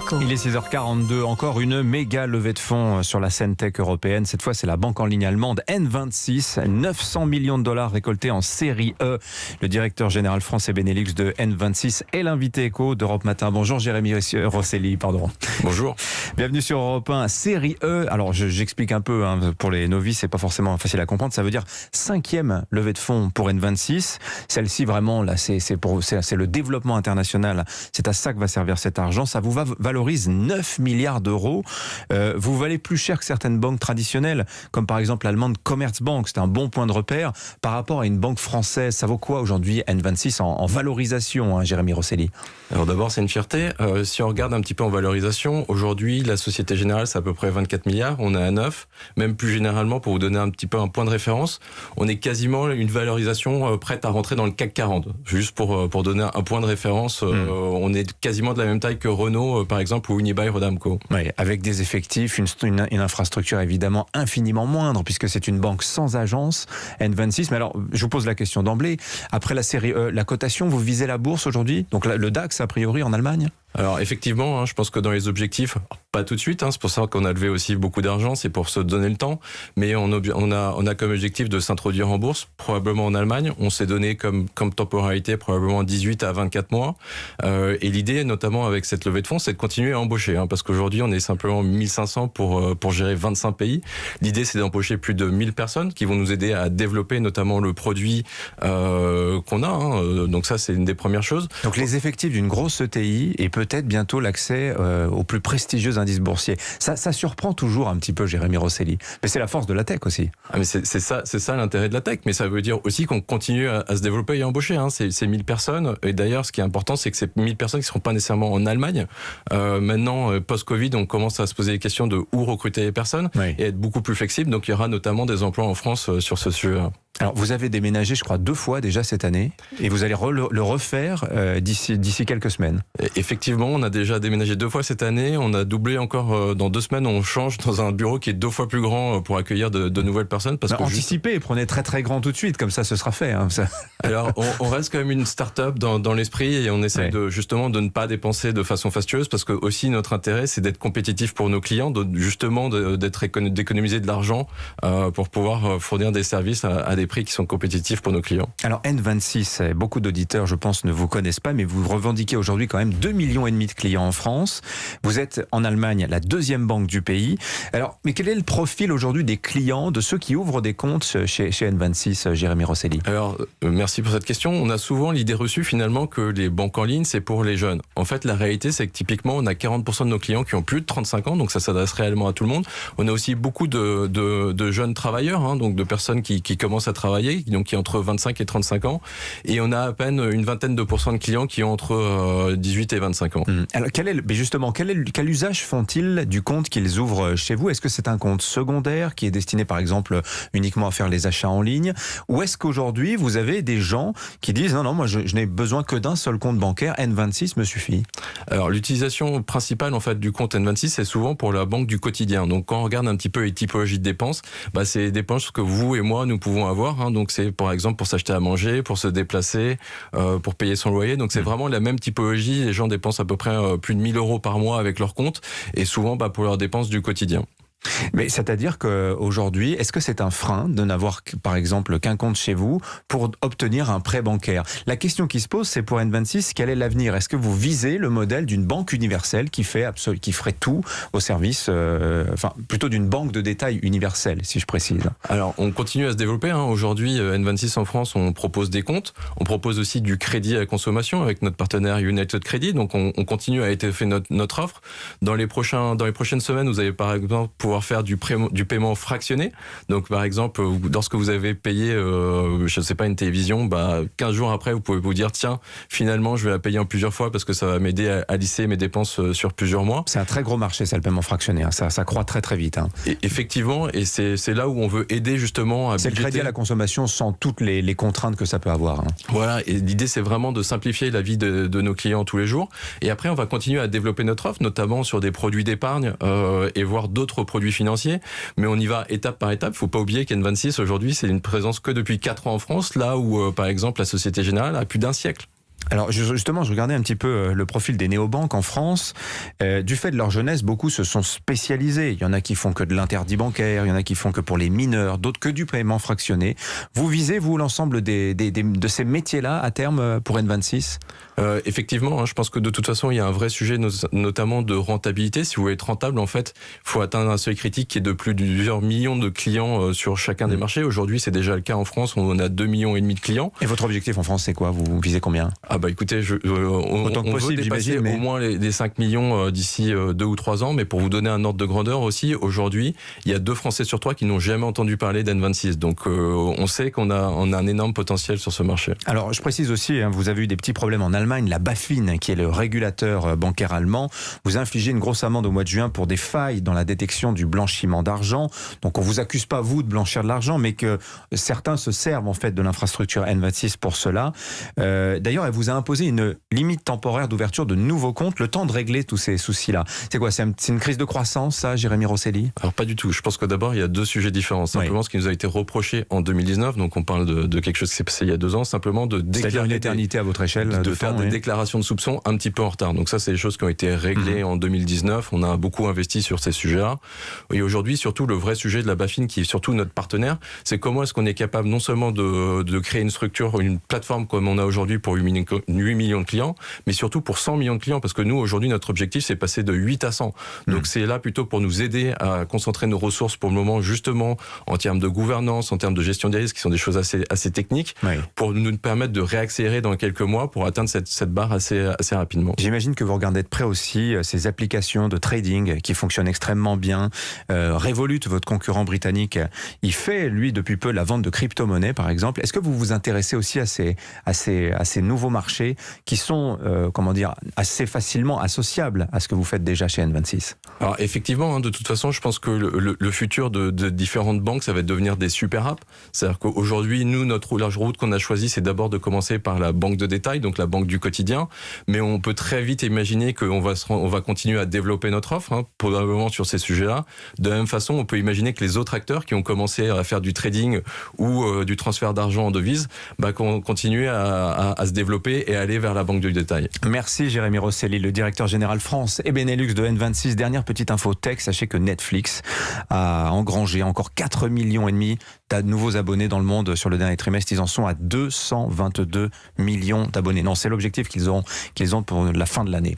Éco. Il est 6h42, encore une méga levée de fonds sur la scène tech européenne. Cette fois, c'est la banque en ligne allemande N26. 900 millions de dollars récoltés en série E. Le directeur général France et Benelux de N26 est l'invité éco d'Europe Matin. Bonjour Jérémy Rosselli, pardon. Bonjour. Bienvenue sur Europe 1. Série E, alors j'explique un peu, pour les novices, c'est pas forcément facile à comprendre. Ça veut dire 5e levée de fonds pour N26. Celle-ci, vraiment, là, c'est le développement international. C'est à ça que va servir cet argent. Ça vous valorise 9 milliards d'euros. Vous valez plus cher que certaines banques traditionnelles, comme par exemple l'allemande Commerzbank. C'est un bon point de repère par rapport à une banque française. Ça vaut quoi aujourd'hui N26 en valorisation, Jérémy Rosselli? Alors d'abord, c'est une fierté. Si on regarde un petit peu en valorisation, aujourd'hui, la Société Générale, c'est à peu près 24 milliards. On est à 9. Même plus généralement, pour vous donner un petit peu un point de référence, on est quasiment une valorisation prête à rentrer dans le CAC 40. Juste pour donner un point de référence, on est quasiment de la même taille que Renault, par exemple, ou Unibail-Rodamco. Oui, avec des effectifs, une infrastructure évidemment infiniment moindre, puisque c'est une banque sans agence, N26. Mais alors, je vous pose la question d'emblée. Après la série E, la cotation, vous visez la bourse aujourd'hui? Donc le DAX, a priori, en Allemagne? Alors effectivement, je pense que dans les objectifs, pas tout de suite, c'est pour ça qu'on a levé aussi beaucoup d'argent, c'est pour se donner le temps, mais on a comme objectif de s'introduire en bourse, probablement en Allemagne. On s'est donné comme temporalité probablement 18 à 24 mois, et l'idée notamment avec cette levée de fonds, c'est de continuer à embaucher, parce qu'aujourd'hui on est simplement 1500 pour gérer 25 pays. L'idée c'est d'embaucher plus de 1000 personnes qui vont nous aider à développer notamment le produit qu'on a, donc ça c'est une des premières choses. Donc les effectifs d'une grosse ETI et peut-être bientôt l'accès aux plus prestigieux indices boursiers. Ça surprend toujours un petit peu, Jérémy Rosselli. Mais c'est la force de la tech aussi. Mais c'est ça l'intérêt de la tech. Mais ça veut dire aussi qu'on continue à se développer et à embaucher. C'est 1000 personnes. Et d'ailleurs, ce qui est important, c'est que c'est 1000 personnes qui ne seront pas nécessairement en Allemagne. Maintenant, post-Covid, on commence à se poser les questions de où recruter les personnes, oui, et être beaucoup plus flexible. Donc il y aura notamment des emplois en France sur ce sujet. Alors, vous avez déménagé, je crois, 2 fois déjà cette année, et vous allez le refaire d'ici quelques semaines. Effectivement, on a déjà déménagé 2 fois cette année. On a doublé encore dans 2 semaines. On change dans un bureau qui est 2 fois plus grand pour accueillir de nouvelles personnes. Parce que anticipez, prenez très très grand tout de suite, comme ça ce sera fait. Ça. Alors, on reste quand même une start-up dans l'esprit, et on essaie justement de ne pas dépenser de façon fastueuse, parce que aussi notre intérêt, c'est d'être compétitif pour nos clients, d'économiser de l'argent pour pouvoir fournir des services à des prix qui sont compétitifs pour nos clients. Alors N26, beaucoup d'auditeurs, je pense, ne vous connaissent pas, mais vous revendiquez aujourd'hui quand même 2,5 millions de clients en France. Vous êtes en Allemagne la 2e banque du pays. Alors, mais quel est le profil aujourd'hui des clients, de ceux qui ouvrent des comptes chez N26, Jérémy Rosselli? Alors, merci pour cette question. On a souvent l'idée reçue finalement que les banques en ligne, c'est pour les jeunes. En fait, la réalité, c'est que typiquement, on a 40% de nos clients qui ont plus de 35 ans, donc ça s'adresse réellement à tout le monde. On a aussi beaucoup de jeunes travailleurs, donc de personnes qui commencent à travailler, donc qui ont entre 25 et 35 ans, et on a à peine une vingtaine de pourcents de clients qui ont entre 18 et 25 ans. Alors quel usage font-ils du compte qu'ils ouvrent chez vous? Est-ce que c'est un compte secondaire qui est destiné par exemple uniquement à faire les achats en ligne, ou est-ce qu'aujourd'hui vous avez des gens qui disent non, moi je n'ai besoin que d'un seul compte bancaire, N26 me suffit? Alors l'utilisation principale en fait du compte N26, c'est souvent pour la banque du quotidien. Donc quand on regarde un petit peu les typologies de dépenses, c'est des dépenses que vous et moi nous pouvons avoir. Donc c'est par exemple pour s'acheter à manger, pour se déplacer, pour payer son loyer. Donc c'est vraiment la même typologie. Les gens dépensent à peu près plus de 1000 euros par mois avec leur compte, et souvent pour leurs dépenses du quotidien. Mais c'est-à-dire qu'aujourd'hui, est-ce que c'est un frein de n'avoir par exemple qu'un compte chez vous pour obtenir un prêt bancaire? La question qui se pose, c'est pour N26, quel est l'avenir? Est-ce que vous visez le modèle d'une banque universelle qui ferait tout au service, plutôt d'une banque de détail universelle, si je précise? Alors, on continue à se développer. Aujourd'hui, N26 en France, on propose des comptes. On propose aussi du crédit à la consommation avec notre partenaire United Credit. Donc, on continue à étoffer notre offre. Dans les prochaines semaines, vous allez par exemple pouvoir faire du paiement fractionné. Donc par exemple, lorsque vous avez payé, je ne sais pas, une télévision, 15 jours après, vous pouvez vous dire, tiens, finalement, je vais la payer en plusieurs fois parce que ça va m'aider à lisser mes dépenses sur plusieurs mois. C'est un très gros marché, ça, le paiement fractionné. Ça croît très très vite. Et effectivement, et c'est là où on veut aider justement à c'est budgéter. Le crédit à la consommation sans toutes les contraintes que ça peut avoir. Voilà, et l'idée c'est vraiment de simplifier la vie de nos clients tous les jours. Et après, on va continuer à développer notre offre, notamment sur des produits d'épargne et voir d'autres produits financiers, mais on y va étape par étape. Il ne faut pas oublier qu'N26 aujourd'hui, c'est une présence que depuis 4 ans en France, là où par exemple la Société Générale a plus d'1 siècle. Alors justement, je regardais un petit peu le profil des néobanques en France. Du fait de leur jeunesse, beaucoup se sont spécialisés. Il y en a qui font que de l'interdit bancaire, il y en a qui font que pour les mineurs, d'autres que du paiement fractionné. Vous visez, vous, l'ensemble de ces métiers-là à terme pour N26 ? Effectivement, je pense que de toute façon, il y a un vrai sujet, notamment de rentabilité. Si vous voulez être rentable, en fait, il faut atteindre un seuil critique qui est de plus de plusieurs millions de clients sur chacun des marchés. Aujourd'hui, c'est déjà le cas en France. On a 2,5 millions de clients. Et votre objectif en France, c'est quoi ? Vous visez combien ? Ah bah écoutez, Autant que possible, veut dépasser mais... au moins les 5 millions d'ici 2 ou 3 ans. Mais pour vous donner un ordre de grandeur aussi, aujourd'hui, il y a 2 Français sur 3 qui n'ont jamais entendu parler d'N26. Donc on sait qu'on a un énorme potentiel sur ce marché. Alors je précise aussi, vous avez eu des petits problèmes en Allemagne. La BaFin, qui est le régulateur bancaire allemand, vous a infligé une grosse amende au mois de juin pour des failles dans la détection du blanchiment d'argent. Donc on vous accuse pas, vous, de blanchir de l'argent, mais que certains se servent en fait de l'infrastructure N26 pour cela. D'ailleurs, elle vous a imposé une limite temporaire d'ouverture de nouveaux comptes, le temps de régler tous ces soucis-là. C'est quoi ? C'est une crise de croissance, ça, Jérémy Rosselli ? Alors pas du tout. Je pense que d'abord, il y a 2 sujets différents. Simplement, ce qui nous a été reproché en 2019, donc on parle de quelque chose qui s'est passé il y a 2 ans, simplement de déclarer une éternité à votre échelle, de faire des déclarations de soupçons un petit peu en retard. Donc ça, c'est des choses qui ont été réglées en 2019. On a beaucoup investi sur ces sujets-là. Et aujourd'hui, surtout, le vrai sujet de la BaFin, qui est surtout notre partenaire, c'est comment est-ce qu'on est capable non seulement de créer une structure, une plateforme comme on a aujourd'hui pour 8 millions de clients, mais surtout pour 100 millions de clients, parce que nous, aujourd'hui, notre objectif, c'est passer de 8 à 100. Donc c'est là plutôt pour nous aider à concentrer nos ressources pour le moment, justement, en termes de gouvernance, en termes de gestion des risques, qui sont des choses assez techniques, pour nous permettre de réaccélérer dans quelques mois pour atteindre cette barre assez rapidement. J'imagine que vous regardez de près aussi ces applications de trading qui fonctionnent extrêmement bien. Revolut, votre concurrent britannique, il fait, lui, depuis peu, la vente de crypto-monnaies, par exemple. Est-ce que vous vous intéressez aussi à ces nouveaux marchés qui sont, assez facilement associables à ce que vous faites déjà chez N26 ? Alors effectivement, de toute façon, je pense que le futur de différentes banques, ça va devenir des super apps. C'est-à-dire qu'aujourd'hui, nous, la route qu'on a choisie, c'est d'abord de commencer par la banque de détail, donc la banque du quotidien. Mais on peut très vite imaginer qu'on va continuer à développer notre offre, probablement sur ces sujets-là. De la même façon, on peut imaginer que les autres acteurs qui ont commencé à faire du trading ou du transfert d'argent en devises, continuer à se développer et aller vers la banque du détail. Merci Jérémy Rosselli, le directeur général France et Benelux de N26. Dernière petite info tech, sachez que Netflix a engrangé encore 4,5 millions de nouveaux abonnés dans le monde sur le dernier trimestre. Ils en sont à 222 millions d'abonnés. Non, c'est l'objectif qu'ils ont pour la fin de l'année.